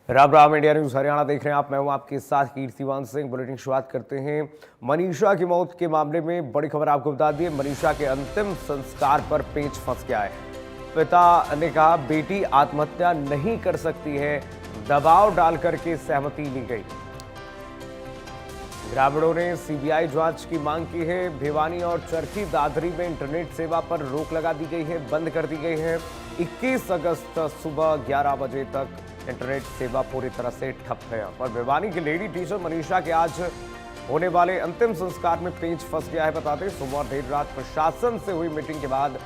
Ram Ram. India news Haryana देख रहे हैं आप। मैं हूं आपके साथ कीर्तिवान सिंह। बुलेटिन शुरुआत करते हैं मनीषा की मौत के मामले में बड़ी खबर आपको बता दी। मनीषा के अंतिम संस्कार पर पेच फंस गया है। पिता ने कहा बेटी आत्महत्या नहीं कर सकती है, दबाव डाल करके सहमति ली गई। ग्रामीणों ने सीबीआई जांच की मांग की है। भिवानी और चरखी दादरी में इंटरनेट सेवा पर रोक लगा दी गई है, बंद कर दी गई है। 21 अगस्त सुबह 11 बजे तक इंटरनेट सेवा पूरी तरह से ठप है। और भिवानी की लेडी टीचर मनीषा के आज होने वाले अंतिम संस्कार में पेच फंस गया है। बता दें, सोमवार देर रात प्रशासन से हुई मीटिंग के बाद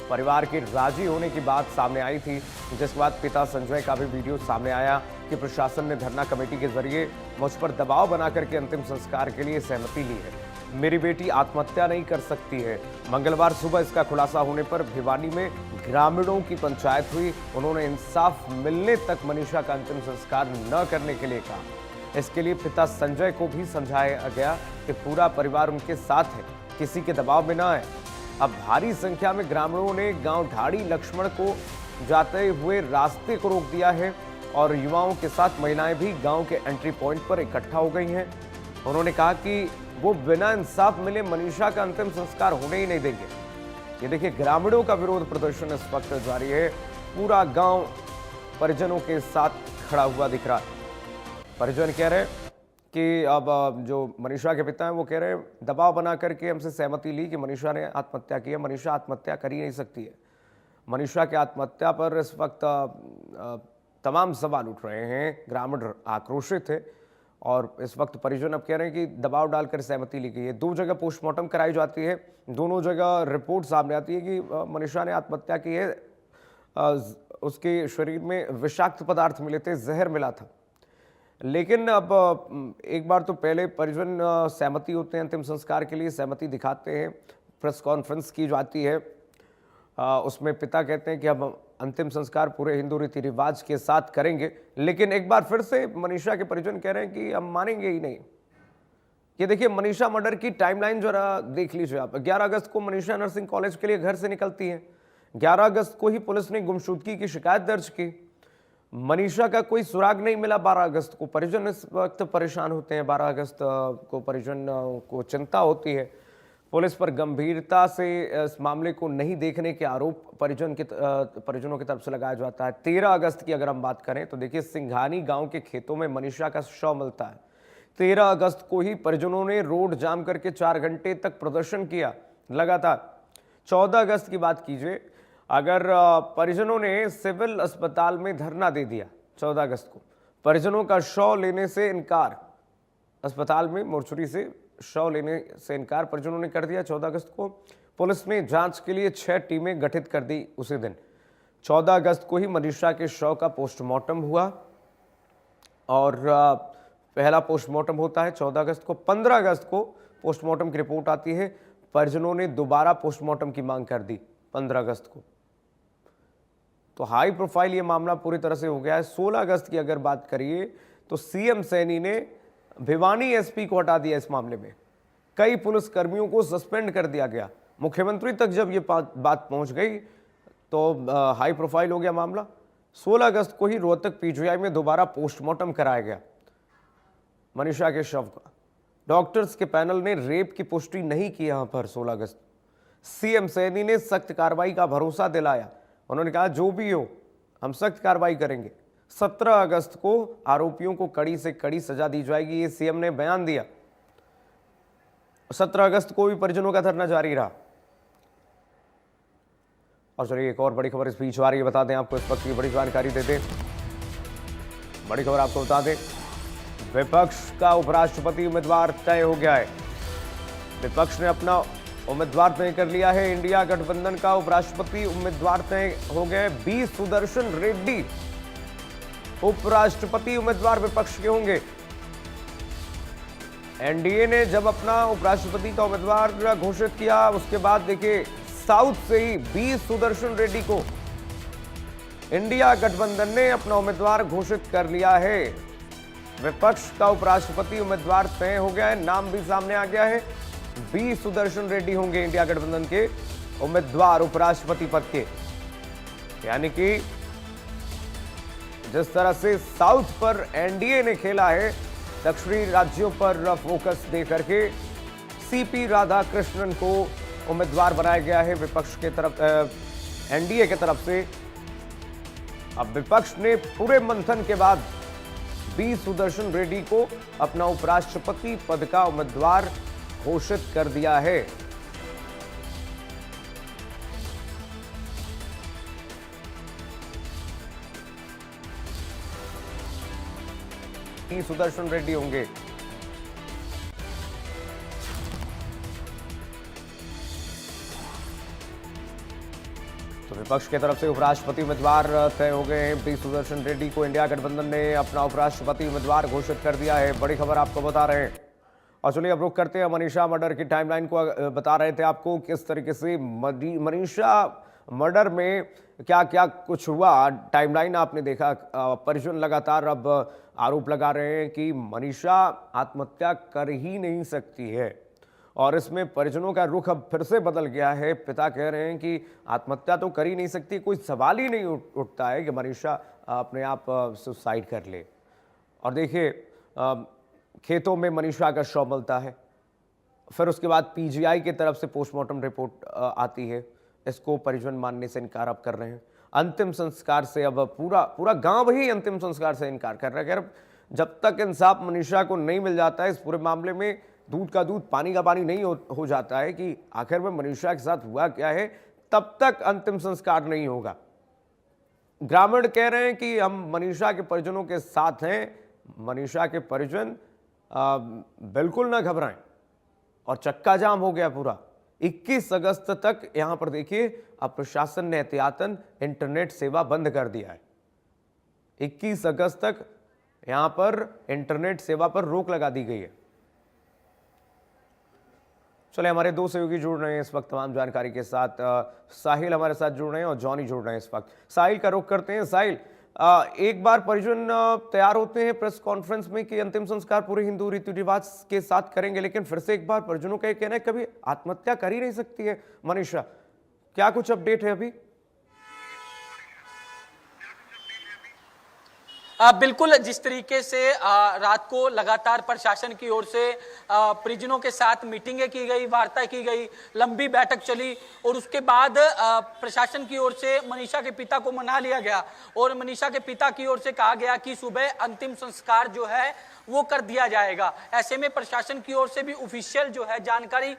परिवार के राजी होने की बात सामने आई थी, जिसके बाद पिता संजय का भी वीडियो सामने आया कि प्रशासन ने धरना कमेटी के जरिए मुझ पर दबाव बना करके अंतिम संस्कार के लिए सहमति ली है। मेरी बेटी आत्महत्या नहीं कर सकती है। मंगलवार सुबह इसका खुलासा होने पर भिवानी में ग्रामीणों की पंचायत हुई। उन्होंने इंसाफ मिलने तक मनीषा का अंतिम संस्कार न करने के लिए कहा। इसके लिए पिता संजय को भी समझाया गया कि पूरा परिवार उनके साथ है, किसी के दबाव में न आए। अब भारी संख्या में ग्रामीणों ने गांव ढाड़ी लक्ष्मण को जाते हुए रास्ते को रोक दिया है और युवाओं के साथ महिलाएं भी गांव के एंट्री पॉइंट पर इकट्ठा हो गई हैं। उन्होंने कहा कि वो बिना इंसाफ मिले मनीषा का अंतिम संस्कार होने ही नहीं देंगे। ये देखिए, ग्रामीणों का विरोध प्रदर्शन इस वक्त जारी है। पूरा गांव परिजनों के साथ खड़ा हुआ दिख रहा है। परिजन कह रहे हैं कि अब जो मनीषा के पिता हैं वो कह रहे हैं दबाव बना करके हमसे सहमति ली कि मनीषा ने आत्महत्या की है। मनीषा आत्महत्या कर ही नहीं सकती है। मनीषा की आत्महत्या पर इस वक्त तमाम सवाल उठ रहे हैं। ग्रामीण आक्रोशित है और इस वक्त परिजन अब कह रहे हैं कि दबाव डालकर सहमति ली गई है। 2 जगह पोस्टमार्टम कराई जाती है, दोनों जगह रिपोर्ट सामने आती है कि मनीषा ने आत्महत्या की है। उसके शरीर में विषाक्त पदार्थ मिले थे, जहर मिला था। लेकिन अब एक बार तो पहले परिजन सहमति होते हैं, अंतिम संस्कार के लिए सहमति दिखाते हैं, प्रेस कॉन्फ्रेंस की जाती है। उसमें पिता कहते हैं कि अब अंतिम संस्कार पूरे हिंदू रीति रिवाज के साथ करेंगे। लेकिन एक बार फिर से मनीषा के परिजन कह रहे हैं कि हम मानेंगे ही नहीं। ये देखिए, मनीषा मर्डर की टाइमलाइन जरा देख लीजिए आप। 11 अगस्त को मनीषा नर्सिंग कॉलेज के लिए घर से निकलती है। 11 अगस्त को ही पुलिस ने गुमशुदगी की शिकायत दर्ज की। मनीषा का कोई सुराग नहीं मिला। 12 अगस्त को परिजन इस वक्त परेशान होते हैं। 12 अगस्त को परिजन को चिंता होती है। पुलिस पर गंभीरता से इस मामले को नहीं देखने के आरोप परिजनों की तरफ से लगाया जाता है। 13 अगस्त की अगर हम बात करें तो देखिए, सिंघानी गांव के खेतों में मनीषा का शव मिलता है। 13 अगस्त को ही परिजनों ने रोड जाम करके 4 घंटे तक प्रदर्शन किया लगातार। 14 अगस्त की बात कीजिए, अगर परिजनों ने सिविल अस्पताल में धरना दे दिया 14 अगस्त को, परिजनों का शव लेने से इनकार, अस्पताल में मोर्चरी से शव लेने से इनकार परिजनों ने कर दिया। 14 अगस्त को पुलिस ने जांच के लिए 6 टीमें गठित कर दी उसी दिन। 14 अगस्त को ही मनीषा के शव का पोस्टमार्टम हुआ और पहला पोस्टमार्टम होता है 14 अगस्त को। 15 अगस्त को पोस्टमार्टम की रिपोर्ट आती है। परिजनों ने दोबारा पोस्टमार्टम की मांग कर दी 15 अगस्त को। तो हाई प्रोफाइल ये मामला पूरी तरह से हो गया है। 16 अगस्त की अगर बात करिए तो सीएम सैनी ने भिवानी एसपी को हटा दिया। इस मामले में कई पुलिस कर्मियों को सस्पेंड कर दिया गया। मुख्यमंत्री तक जब ये बात पहुंच गई तो हाई प्रोफाइल हो गया मामला। 16 अगस्त को ही रोहतक पीजीआई में दोबारा पोस्टमार्टम कराया गया मनीषा के शव का। डॉक्टर्स के पैनल ने रेप की पुष्टि नहीं की। यहां पर 16 अगस्त सीएम सैनी ने सख्त कार्रवाई का भरोसा दिलाया। उन्होंने कहा जो भी हो हम सख्त कार्रवाई करेंगे। 17 अगस्त को आरोपियों को कड़ी से कड़ी सजा दी जाएगी, ये सीएम ने बयान दिया। 17 अगस्त को भी परिजनों का धरना जारी रहा। और चलिए, एक और बड़ी खबर इस बीच आ रही है, बता दें आपको, इस वक्त की बड़ी जानकारी दे दें। बड़ी खबर आपको बता दें, विपक्ष का उपराष्ट्रपति उम्मीदवार तय हो गया है। विपक्ष ने अपना उम्मीदवार तय कर लिया है। इंडिया गठबंधन का उपराष्ट्रपति उम्मीदवार तय हो गए। बी सुदर्शन रेड्डी उपराष्ट्रपति उम्मीदवार विपक्ष के होंगे। एनडीए ने जब अपना उपराष्ट्रपति का उम्मीदवार घोषित किया, उसके बाद देखिए साउथ से ही बी सुदर्शन रेड्डी को इंडिया गठबंधन ने अपना उम्मीदवार घोषित कर लिया है। विपक्ष का उपराष्ट्रपति उम्मीदवार तय हो गया है, नाम भी सामने आ गया है। बी सुदर्शन रेड्डी होंगे इंडिया गठबंधन के उम्मीदवार उपराष्ट्रपति पद के। यानी कि जिस तरह से साउथ पर एनडीए ने खेला है, दक्षिणी राज्यों पर फोकस दे करके सीपी राधाकृष्णन को उम्मीदवार बनाया गया है विपक्ष के तरफ, एनडीए की तरफ से। अब विपक्ष ने पूरे मंथन के बाद बी सुदर्शन रेड्डी को अपना उपराष्ट्रपति पद का उम्मीदवार घोषित कर दिया है। सुदर्शन रेड्डी होंगे। तो विपक्ष की तरफ से उपराष्ट्रपति उम्मीदवार तय हो गए हैं। बी सुदर्शन रेड्डी को इंडिया गठबंधन ने अपना उपराष्ट्रपति उम्मीदवार घोषित कर दिया है। बड़ी खबर आपको बता रहे हैं। और चलिए अब रुक करते हैं मनीषा मर्डर की टाइमलाइन को। बता रहे थे आपको किस तरीके से मनीषा मर्डर में क्या क्या कुछ हुआ, टाइमलाइन आपने देखा। परिजन लगातार अब आरोप लगा रहे हैं कि मनीषा आत्महत्या कर ही नहीं सकती है, और इसमें परिजनों का रुख अब फिर से बदल गया है। पिता कह रहे हैं कि आत्महत्या तो कर ही नहीं सकती, कोई सवाल ही नहीं उठता है कि मनीषा अपने आप सुसाइड कर ले। और देखिए खेतों में मनीषा का शव मिलता है, फिर उसके बाद पीजीआई की तरफ से पोस्टमार्टम रिपोर्ट आती है। इसको परिजन मानने से इनकार अब कर रहे हैं। अंतिम संस्कार से अब पूरा गांव ही अंतिम संस्कार से इनकार कर रहा है। जब तक इंसाफ मनीषा को नहीं मिल जाता है इस पूरे मामले में, दूध का दूध पानी का पानी नहीं हो जाता है कि आखिर में मनीषा के साथ हुआ क्या है, तब तक अंतिम संस्कार नहीं होगा। ग्रामीण कह रहे हैं कि हम मनीषा के परिजनों के साथ हैं। मनीषा के परिजन बिल्कुल ना घबराएं। और चक्का जाम हो गया पूरा। 21 अगस्त तक यहां पर देखिए अब प्रशासन ने एहतियातन इंटरनेट सेवा बंद कर दिया है। 21 अगस्त तक यहां पर इंटरनेट सेवा पर रोक लगा दी गई है। चले हमारे दो सहयोगी जुड़ रहे हैं इस वक्त तमाम जानकारी के साथ। साहिल हमारे साथ जुड़ रहे हैं और जॉनी जुड़ रहे हैं इस वक्त। साहिल का रुख करते हैं। साहिल, एक बार परिजन तैयार होते हैं प्रेस कॉन्फ्रेंस में कि अंतिम संस्कार पूरे हिंदू रीति रिवाज के साथ करेंगे, लेकिन फिर से एक बार परिजनों का ये कहना है कभी आत्महत्या कर ही नहीं सकती है मनीषा। क्या कुछ अपडेट है अभी? बिल्कुल, जिस तरीके से रात को लगातार प्रशासन की ओर से परिजनों के साथ मीटिंगें की गई, वार्ता की गई, लंबी बैठक चली और उसके बाद प्रशासन की ओर से मनीषा के पिता को मना लिया गया और मनीषा के पिता की ओर से कहा गया कि सुबह अंतिम संस्कार जो है वो कर दिया जाएगा। ऐसे में प्रशासन की ओर से भी ऑफिशियल जो है जानकारी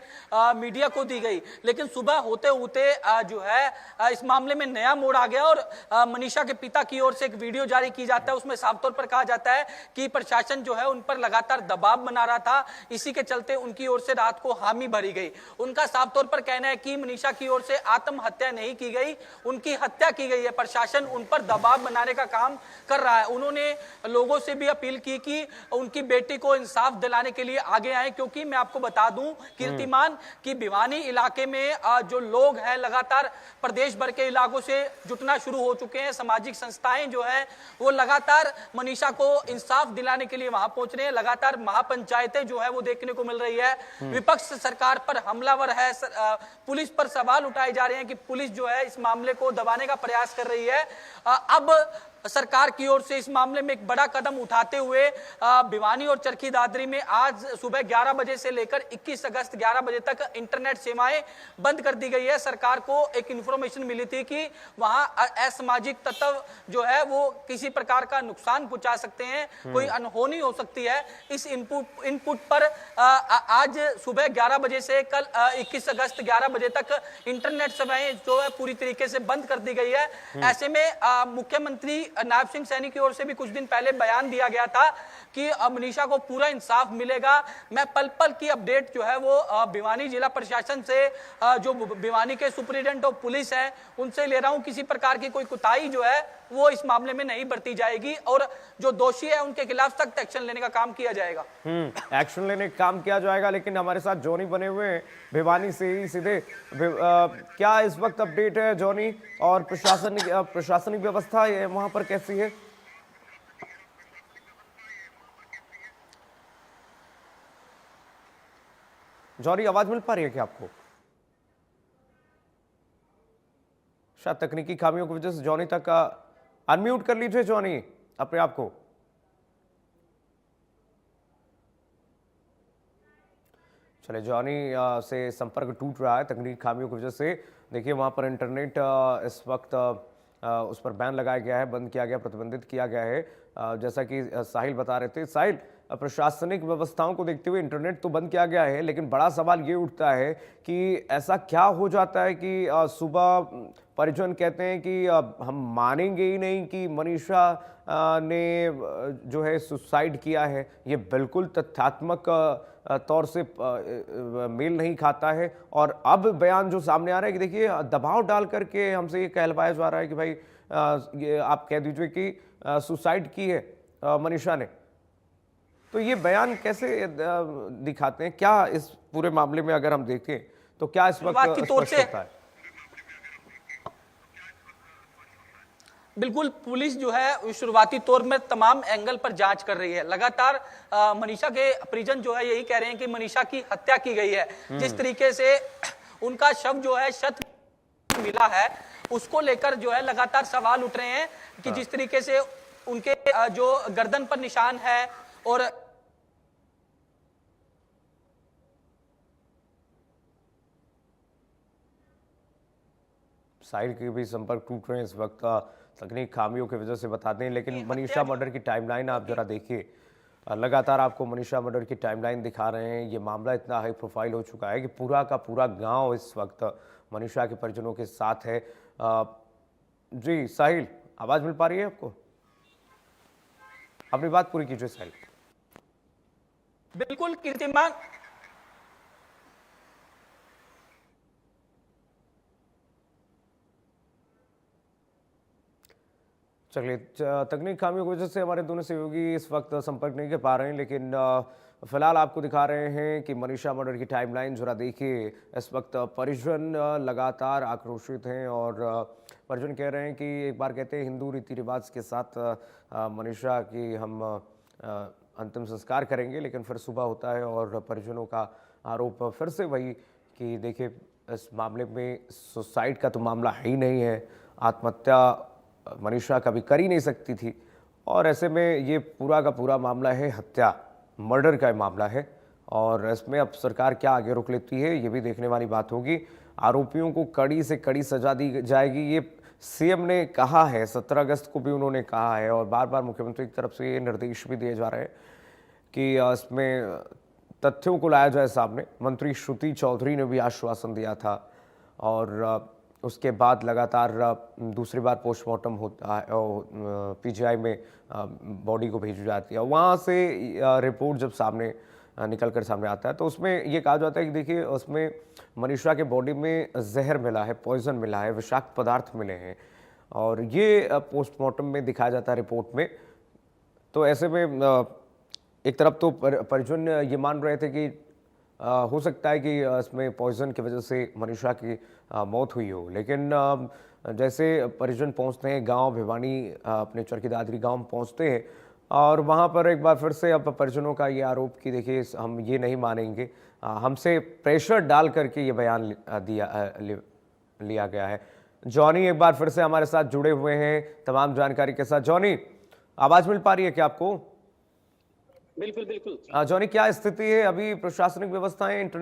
मीडिया को दी गई, लेकिन सुबह होते होते जो है इस मामले में नया मोड़ आ गया और मनीषा के पिता की ओर से एक वीडियो जारी की जाता है। उसमें साफ तौर पर कहा जाता है कि प्रशासन जो है उन पर लगातार दबाव बना रहा था, इसी के चलते उनकी ओर से रात को हामी भरी गई। उनका साफ तौर पर कहना है कि मनीषा की ओर से आत्महत्या नहीं की गई, उनकी हत्या की गई है। प्रशासन उन पर दबाव बनाने का काम कर रहा है। उन्होंने लोगों से भी अपील की कि उनकी बेटी को इंसाफ दिलाने के लिए आगे आए, क्योंकि मैं आपको बता दूं कीर्तिमान कि भिवानी इलाके में जो लोग हैं लगातार प्रदेश भर के इलाकों से जुटना शुरू हो चुके हैं। सामाजिक संस्थाएं जो है वो लगातार मनीषा को इंसाफ दिलाने के लिए वहां पहुंच रहे हैं। लगातार महापंचायतें जो है वो देखने को मिल रही है। विपक्ष सरकार पर हमलावर है, पुलिस पर सवाल उठाए जा रहे हैं कि पुलिस जो है इस मामले को दबाने का प्रयास कर रही है। अब सरकार की ओर से इस मामले में एक बड़ा कदम उठाते हुए भिवानी और चरखी दादरी में आज सुबह 11 बजे से लेकर 21 अगस्त 11 बजे तक इंटरनेट सेवाएं बंद कर दी गई है। सरकार को एक इंफॉर्मेशन मिली थी कि वहां असामाजिक तत्व जो है वो किसी प्रकार का नुकसान पहुंचा सकते हैं, कोई अनहोनी हो सकती है। इस इनपुट पर आज सुबह 11 बजे से कल 21 अगस्त 11 बजे तक इंटरनेट सेवाएं जो है पूरी तरीके से बंद कर दी गई है। ऐसे में मुख्यमंत्री नायब सिंह सैनी की ओर से भी कुछ दिन पहले बयान दिया गया था कि मनीषा को पूरा इंसाफ मिलेगा। मैं पल पल की अपडेट जो है वो भिवानी जिला प्रशासन से, जो भिवानी के सुपरिटेंडेंट ऑफ पुलिस है, उनसे ले रहा हूं। किसी प्रकार की कोई कुताही जो है वो इस मामले में नहीं बरती जाएगी और जो दोषी है उनके खिलाफ सख्त एक्शन लेने का काम किया जाएगा। एक्शन लेने का काम किया जाएगा। लेकिन हमारे साथ जॉनी बने हुए हैं भिवानी से ही सीधे। क्या इस वक्त अपडेट है जॉनी, और प्रशासनिक व्यवस्था वहां पर कैसी है? जॉनी, आवाज मिल पा रही है क्या आपको? शायद तकनीकी खामियों की वजह से जॉनी तक अनम्यूट कर लीजिए जॉनी। अपने आप को? चले, जॉनी से संपर्क टूट रहा है तकनीकी खामियों की वजह से। देखिए वहाँ पर इंटरनेट इस वक्त उस पर बैन लगाया गया है, बंद किया गया, प्रतिबंधित किया गया है। जैसा कि साहिल बता रहे थे। साहिल, प्रशासनिक व्यवस्थाओं को देखते हुए इंटरनेट तो बंद किया गया है, लेकिन बड़ा सवाल ये उठता है कि ऐसा क्या हो जाता है कि सुबह परिजन कहते हैं कि हम मानेंगे ही नहीं कि मनीषा ने जो है सुसाइड किया है। ये बिल्कुल तथ्यात्मक तौर से मेल नहीं खाता है। और अब बयान जो सामने आ रहा है कि देखिए दबाव डाल करके हमसे ये कहलवाया जा रहा है कि भाई ये आप कह दीजिए कि सुसाइड की है मनीषा ने। तो ये बयान कैसे दिखाते हैं? क्या इस पूरे मामले में अगर हम देखें तो क्या इस वक्त शुरुआती तौर स्पष्ट से होता है? बिल्कुल, पुलिस जो है शुरुआती तौर में तमाम एंगल पर जांच कर रही है। लगातार मनीषा के परिजन जो है यही कह रहे हैं कि मनीषा की हत्या की गई है। जिस तरीके से उनका शव जो है शत मिला है, उसको लेकर जो है लगातार सवाल उठ रहे हैं कि जिस तरीके से उनके जो गर्दन पर निशान है और साहिल के भी संपर्क टूट रहे हैं इस वक्त तकनीक खामियों की वजह से, बताते हैं। लेकिन मनीषा मर्डर की टाइमलाइन आप जरा देखिए। लगातार आपको मनीषा मर्डर की टाइमलाइन दिखा रहे हैं। ये मामला इतना हाई प्रोफाइल हो चुका है कि पूरा का पूरा गांव इस वक्त मनीषा के परिजनों के साथ है। जी साहिल, आवाज मिल पा रही है आपको? अपनी बात पूरी कीजिए साहिल। बिल्कुल कीर्तिमान, चलिए, तकनीक खामियों की वजह से हमारे दोनों सहयोगी इस वक्त संपर्क नहीं कर पा रहे हैं, लेकिन फिलहाल आपको दिखा रहे हैं कि मनीषा मर्डर की टाइमलाइन जरा देखिए। इस वक्त परिजन लगातार आक्रोशित हैं और परिजन कह रहे हैं कि एक बार कहते हैं हिंदू रीति रिवाज के साथ मनीषा की हम अंतिम संस्कार करेंगे, लेकिन फिर सुबह होता है और परिजनों का आरोप फिर से वही कि देखिए इस मामले में सुसाइड का तो मामला है ही नहीं है, आत्महत्या मनीषा कभी कर ही नहीं सकती थी। और ऐसे में ये पूरा का पूरा मामला है हत्या, मर्डर का मामला है। और इसमें अब सरकार क्या आगे रुख लेती है ये भी देखने वाली बात होगी। आरोपियों को कड़ी से कड़ी सजा दी जाएगी, ये सीएम ने कहा है। 17 अगस्त को भी उन्होंने कहा है और बार बार मुख्यमंत्री की तरफ से ये निर्देश भी दिए जा रहे हैं कि इसमें तथ्यों को लाया जाए सामने। मंत्री श्रुति चौधरी ने भी आश्वासन दिया था और उसके बाद लगातार दूसरी बार पोस्टमार्टम होता है और पीजीआई में बॉडी को भेजी जाती है। वहाँ से रिपोर्ट जब सामने निकल कर सामने आता है तो उसमें ये कहा जाता है कि देखिए उसमें मनीषा के बॉडी में जहर मिला है, पॉइजन मिला है, विषाक्त पदार्थ मिले हैं और ये पोस्टमार्टम में दिखाया जाता है रिपोर्ट में। तो ऐसे में एक तरफ तो परिजन ये मान रहे थे कि हो सकता है कि इसमें पॉइजन की वजह से मनीषा की मौत हुई हो, लेकिन जैसे परिजन पहुंचते हैं गांव भिवानी, अपने चरखी दादरी गांव पहुंचते हैं और वहां पर एक बार फिर से अब परिजनों का ये आरोप कि देखिए हम ये नहीं मानेंगे, हमसे प्रेशर डाल करके ये बयान लिया गया है। जॉनी एक बार फिर से हमारे साथ जुड़े हुए हैं तमाम जानकारी के साथ। जॉनी, आवाज मिल पा रही है क्या आपको? बिल्कुल बिल्कुल। जॉनी, क्या स्थिति है अभी? प्रशासनिक व्यवस्थाएं, इंटरनेट